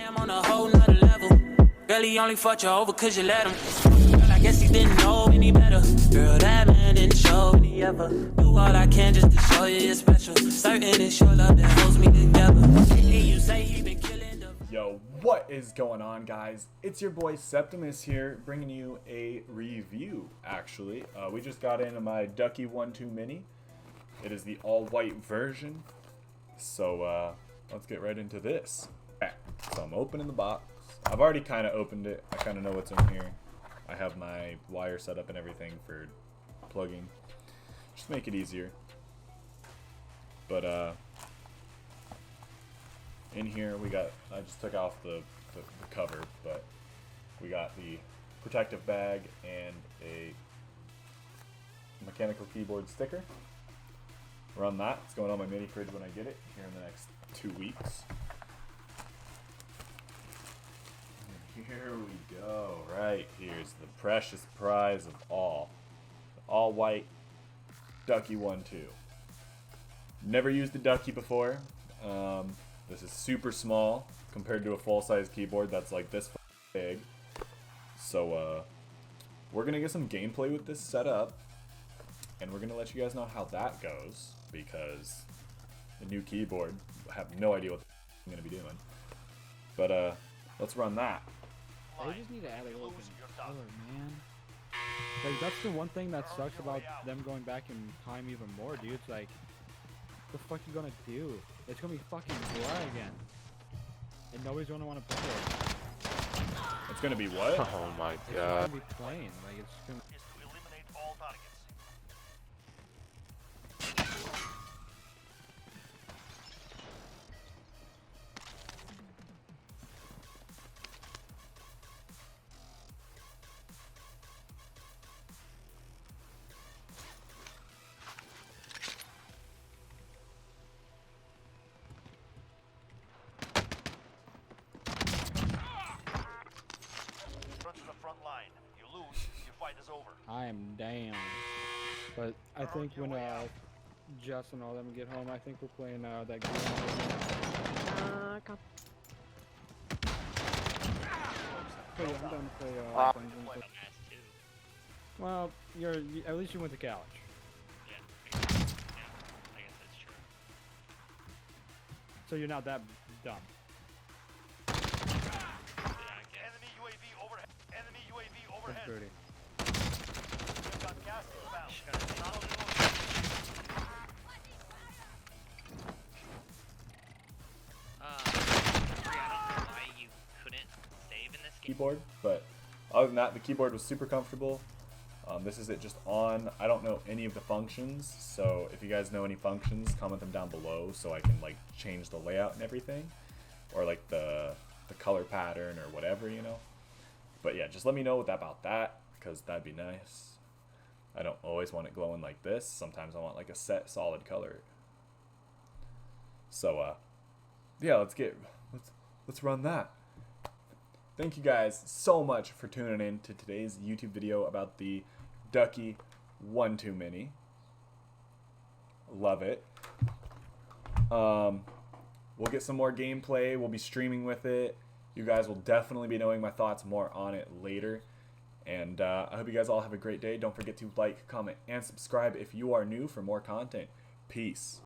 I'm on a whole nother level. Girl, he only fucked you over cause you let him. Girl, I guess he didn't know any better. Girl, that man didn't show any ever. Do all I can just to show you you're special. Certain it's your love that holds me together. You say he been killing the... Yo, what is going on, guys? It's your boy Septimus here, bringing you a review, actually. We just got into my Ducky 1-2 Mini. It is the all-white version. So, let's get right into this. Okay, so I'm opening the box. I've already kind of opened it. I kind of know what's in here. I have my wire set up and everything for plugging. Just make it easier. But, in here we got, I just took off the cover, but we got the protective bag and a mechanical keyboard sticker. Run that. It's going on my mini fridge when I get it here in the next 2 weeks. And here we go. Right, here's the precious prize of all white Ducky 1-2. Never used the Ducky before. This is super small compared to a full-size keyboard that's like this big. So we're gonna get some gameplay with this setup, and we're gonna let you guys know how that goes, because the new keyboard, I have no idea what I'm gonna be doing. But let's run that. They just need to add a little bit of color, man. Like, that's the one thing that sucks about them going back in time even more, dude. It's like, what the fuck you gonna do? It's gonna be fucking dry again, and nobody's gonna want to play it. It's gonna be what? Oh my It's god. gonna be plain. Like, it's gonna. I am down. But I think when Jess and all them get home, I think we're playing that game. Oh, yeah, I'm done to play Dungeons. Well, at least you went to couch. Yeah, I guess that's true. So you're not that dumb. Enemy UAV overhead. Enemy UAV overhead. That's dirty. We've got gas inbound. I don't know why you couldn't save in this game. Keyboard, but other than that, the keyboard was super comfortable. This is it just on. I don't know any of the functions, so if you guys know any functions, comment them down below so I can like change the layout and everything, or like the color pattern or whatever, you know. But yeah, just let me know about that, because that'd be nice. I don't always want it glowing like this. Sometimes I want like a set solid color. So yeah, let's run that. Thank you guys so much for tuning in to today's YouTube video about the Ducky 1-2 Mini. Love it. We'll get some more gameplay. We'll be streaming with it. You guys will definitely be knowing my thoughts more on it later. And I hope you guys all have a great day. Don't forget to like, comment, and subscribe if you are new for more content. Peace.